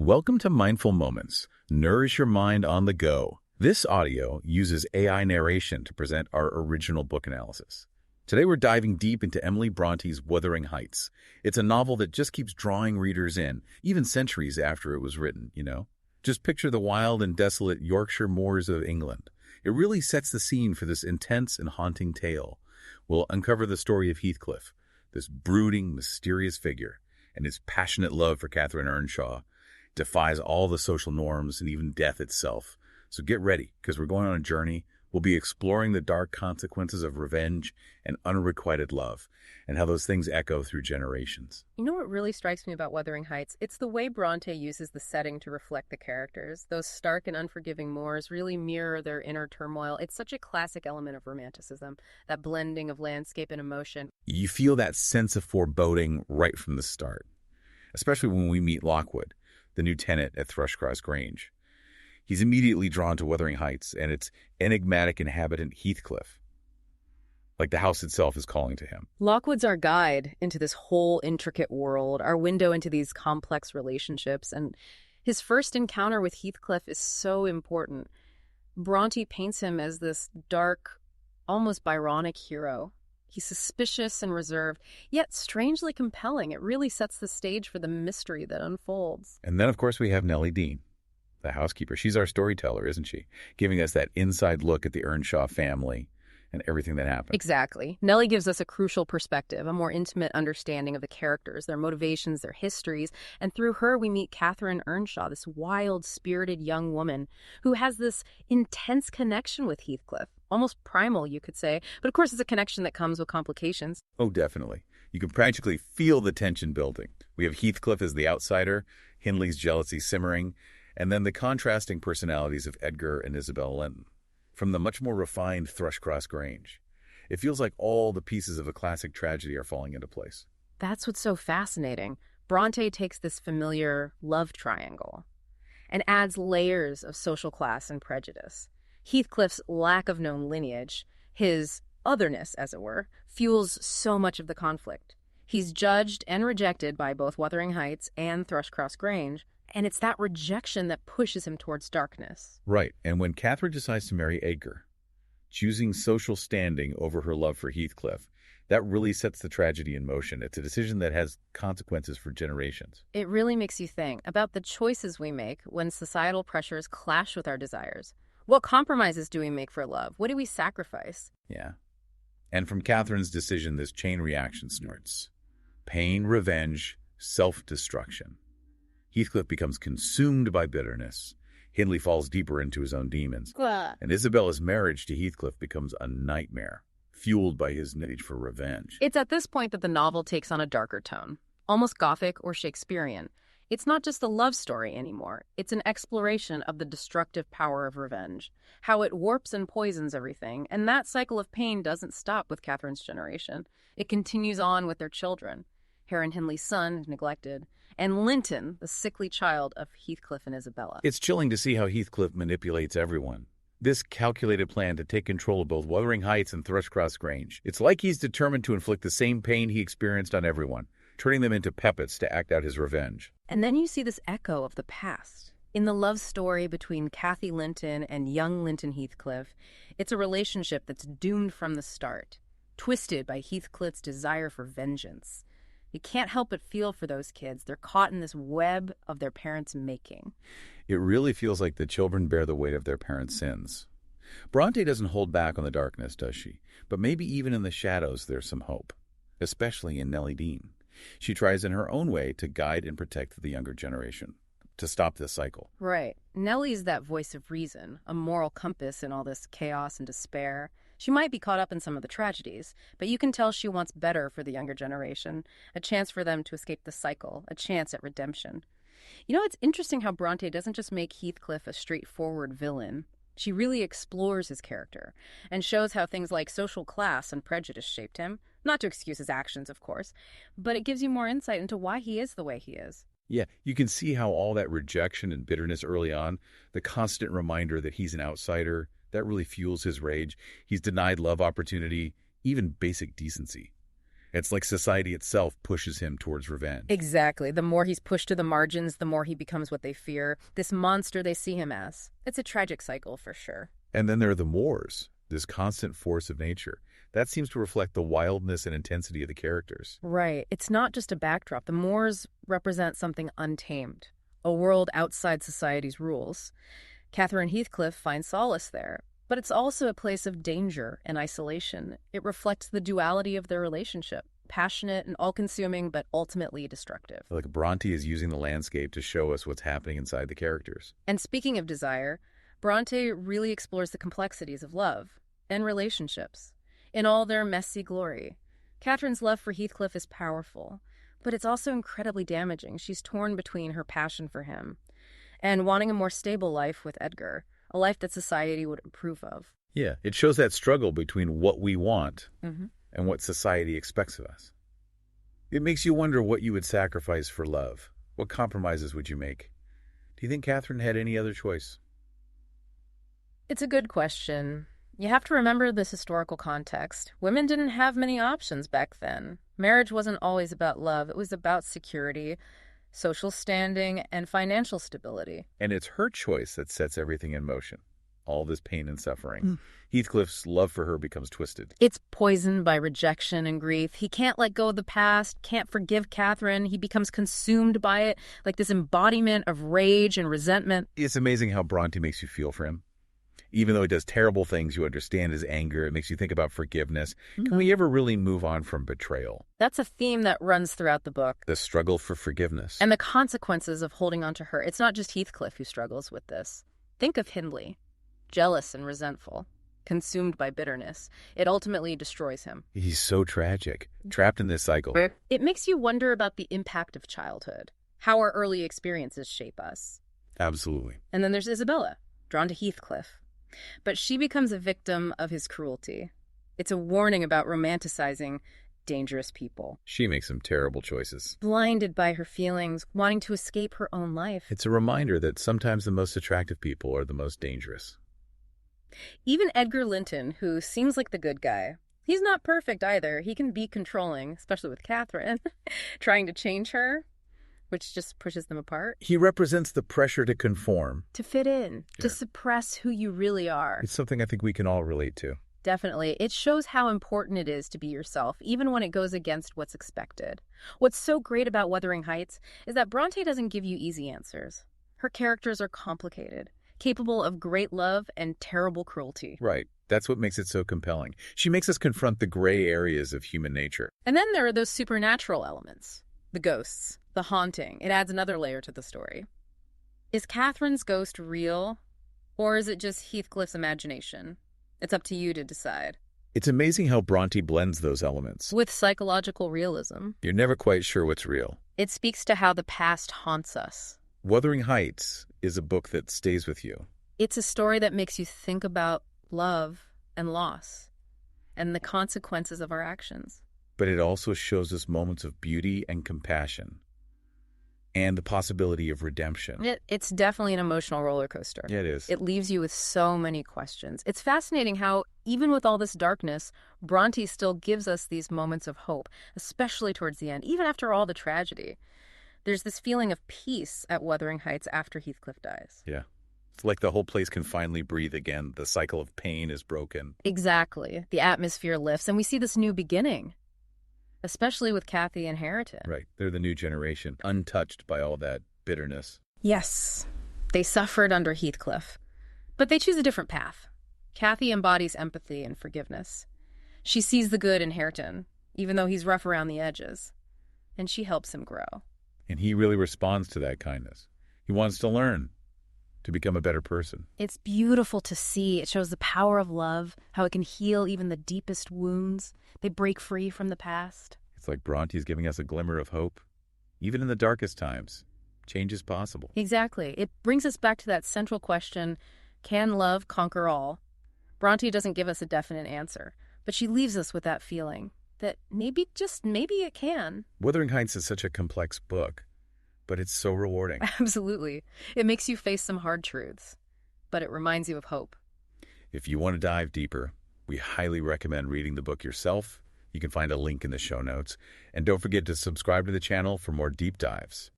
Welcome to Mindful Moments. Nourish your mind on the go. This audio uses AI narration to present our original book analysis. Today we're diving deep into Emily Brontë's Wuthering Heights. It's a novel that just keeps drawing readers in, even centuries after it was written, Just picture the wild and desolate Yorkshire moors of England. It really sets the scene for this intense and haunting tale. We'll uncover the story of Heathcliff, this brooding, mysterious figure, and his passionate love for Catherine Earnshaw defies all the social norms and even death itself. So get ready, because we're going on a journey. We'll be exploring the dark consequences of revenge and unrequited love, and how those things echo through generations. You know what really strikes me about Wuthering Heights? It's the way Brontë uses the setting to reflect the characters. Those stark and unforgiving moors really mirror their inner turmoil. It's such a classic element of romanticism, that blending of landscape and emotion. You feel that sense of foreboding right from the start, especially when we meet Lockwood, the new tenant at Thrushcross Grange. He's immediately drawn to Wuthering Heights and its enigmatic inhabitant Heathcliff. Like the house itself is calling to him. Lockwood's our guide into this whole intricate world, our window into these complex relationships, and his first encounter with Heathcliff is so important. Brontë paints him as this dark, almost Byronic hero. He's suspicious and reserved, yet strangely compelling. It really sets the stage for the mystery that unfolds. And then, of course, we have Nellie Dean, the housekeeper. She's our storyteller, isn't she? Giving us that inside look at the Earnshaw family and everything that happened. Exactly. Nellie gives us a crucial perspective, a more intimate understanding of the characters, their motivations, their histories, and through her we meet Catherine Earnshaw, this wild, spirited young woman who has this intense connection with Heathcliff, almost primal, you could say, but of course it's a connection that comes with complications. Oh, definitely. You can practically feel the tension building. We have Heathcliff as the outsider, Hindley's jealousy simmering, and then the contrasting personalities of Edgar and Isabel Linton. From the much more refined Thrushcross Grange, it feels like all the pieces of a classic tragedy are falling into place. That's what's so fascinating. Brontë takes this familiar love triangle and adds layers of social class and prejudice. Heathcliff's lack of known lineage, his otherness, as it were, fuels so much of the conflict. He's judged and rejected by both Wuthering Heights and Thrushcross Grange, and it's that rejection that pushes him towards darkness. Right, and when Catherine decides to marry Edgar, choosing social standing over her love for Heathcliff, that really sets the tragedy in motion. It's a decision that has consequences for generations. It really makes you think about the choices we make when societal pressures clash with our desires. What compromises do we make for love? What do we sacrifice? Yeah. And from Catherine's decision, this chain reaction starts. Pain, revenge, self-destruction. Heathcliff becomes consumed by bitterness. Hindley falls deeper into his own demons. And Isabella's marriage to Heathcliff becomes a nightmare, fueled by his need for revenge. It's at this point that the novel takes on a darker tone, almost Gothic or Shakespearean. It's not just a love story anymore. It's an exploration of the destructive power of revenge, how it warps and poisons everything. And that cycle of pain doesn't stop with Catherine's generation. It continues on with their children. Heron Hindley's son, neglected, and Linton, the sickly child of Heathcliff and Isabella. It's chilling to see how Heathcliff manipulates everyone. This calculated plan to take control of both Wuthering Heights and Thrushcross Grange. It's like he's determined to inflict the same pain he experienced on everyone, turning them into puppets to act out his revenge. And then you see this echo of the past. In the love story between Cathy Linton and young Linton Heathcliff, it's a relationship that's doomed from the start, twisted by Heathcliff's desire for vengeance. You can't help but feel for those kids. They're caught in this web of their parents' making. It really feels like the children bear the weight of their parents' sins. Brontë doesn't hold back on the darkness, does she? But maybe even in the shadows there's some hope, especially in Nellie Dean. She tries in her own way to guide and protect the younger generation, to stop this cycle. Right. Nellie's that voice of reason, a moral compass in all this chaos and despair. She might be caught up in some of the tragedies, but you can tell she wants better for the younger generation, a chance for them to escape the cycle, a chance at redemption. You know, it's interesting how Brontë doesn't just make Heathcliff a straightforward villain. She really explores his character and shows how things like social class and prejudice shaped him, not to excuse his actions, of course, but it gives you more insight into why he is the way he is. Yeah, you can see how all that rejection and bitterness early on, the constant reminder that he's an outsider, that really fuels his rage. He's denied love opportunity, even basic decency. It's like society itself pushes him towards revenge. Exactly. The more he's pushed to the margins, the more he becomes what they fear, this monster they see him as. It's a tragic cycle for sure. And then there are the moors, this constant force of nature. That seems to reflect the wildness and intensity of the characters. Right. It's not just a backdrop. The moors represent something untamed, a world outside society's rules. Catherine Heathcliff finds solace there. But it's also a place of danger and isolation. It reflects the duality of their relationship, passionate and all-consuming, but ultimately destructive. Like Brontë is using the landscape to show us what's happening inside the characters. And speaking of desire, Brontë really explores the complexities of love and relationships in all their messy glory. Catherine's love for Heathcliff is powerful, but it's also incredibly damaging. She's torn between her passion for him and wanting a more stable life with Edgar, a life that society would approve of. Yeah, it shows that struggle between what we want and what society expects of us. It makes you wonder what you would sacrifice for love. What compromises would you make? Do you think Catherine had any other choice? It's a good question. You have to remember this historical context. Women didn't have many options back then. Marriage wasn't always about love. It was about security, social standing, and financial stability. And it's her choice that sets everything in motion. All this pain and suffering. Heathcliff's love for her becomes twisted. It's poisoned by rejection and grief. He can't let go of the past, can't forgive Catherine. He becomes consumed by it, like this embodiment of rage and resentment. It's amazing how Brontë makes you feel for him. Even though he does terrible things, you understand his anger. It makes you think about forgiveness. Can we ever really move on from betrayal? That's a theme that runs throughout the book. The struggle for forgiveness. And the consequences of holding on to her. It's not just Heathcliff who struggles with this. Think of Hindley, jealous and resentful, consumed by bitterness. It ultimately destroys him. He's so tragic, trapped in this cycle. It makes you wonder about the impact of childhood, how our early experiences shape us. Absolutely. And then there's Isabella, drawn to Heathcliff. But she becomes a victim of his cruelty. It's a warning about romanticizing dangerous people. She makes some terrible choices. Blinded by her feelings, wanting to escape her own life. It's a reminder that sometimes the most attractive people are the most dangerous. Even Edgar Linton, who seems like the good guy, he's not perfect either. He can be controlling, especially with Catherine, trying to change her, which just pushes them apart. He represents the pressure to conform. To fit in, to suppress who you really are. It's something I think we can all relate to. Definitely. It shows how important it is to be yourself, even when it goes against what's expected. What's so great about Wuthering Heights is that Brontë doesn't give you easy answers. Her characters are complicated, capable of great love and terrible cruelty. Right. That's what makes it so compelling. She makes us confront the gray areas of human nature. And then there are those supernatural elements. The ghosts, the haunting. It adds another layer to the story. Is Catherine's ghost real, or is it just Heathcliff's imagination? It's up to you to decide. It's amazing how Brontë blends those elements. With psychological realism. You're never quite sure what's real. It speaks to how the past haunts us. Wuthering Heights is a book that stays with you. It's a story that makes you think about love and loss and the consequences of our actions. But it also shows us moments of beauty and compassion and the possibility of redemption. It's definitely an emotional roller coaster. Yeah, it is. It leaves you with so many questions. It's fascinating how, even with all this darkness, Brontë still gives us these moments of hope, especially towards the end, even after all the tragedy. There's this feeling of peace at Wuthering Heights after Heathcliff dies. Yeah. It's like the whole place can finally breathe again. The cycle of pain is broken. Exactly. The atmosphere lifts, and we see this new beginning. Especially with Cathy and Hareton. Right. They're the new generation, untouched by all that bitterness. Yes. They suffered under Heathcliff. But they choose a different path. Cathy embodies empathy and forgiveness. She sees the good in Hareton, even though he's rough around the edges. And she helps him grow. And he really responds to that kindness. He wants to learn, to become a better person. It's beautiful to see. It shows the power of love, how it can heal even the deepest wounds. They break free from the past. It's like Bronte's giving us a glimmer of hope. Even in the darkest times, change is possible. Exactly. It brings us back to that central question, can love conquer all? Brontë doesn't give us a definite answer, but she leaves us with that feeling that maybe, just maybe it can. Wuthering Heights is such a complex book, but it's so rewarding. Absolutely. It makes you face some hard truths, but it reminds you of hope. If you want to dive deeper, we highly recommend reading the book yourself You can find a link in the show notes. And don't forget to subscribe to the channel for more deep dives.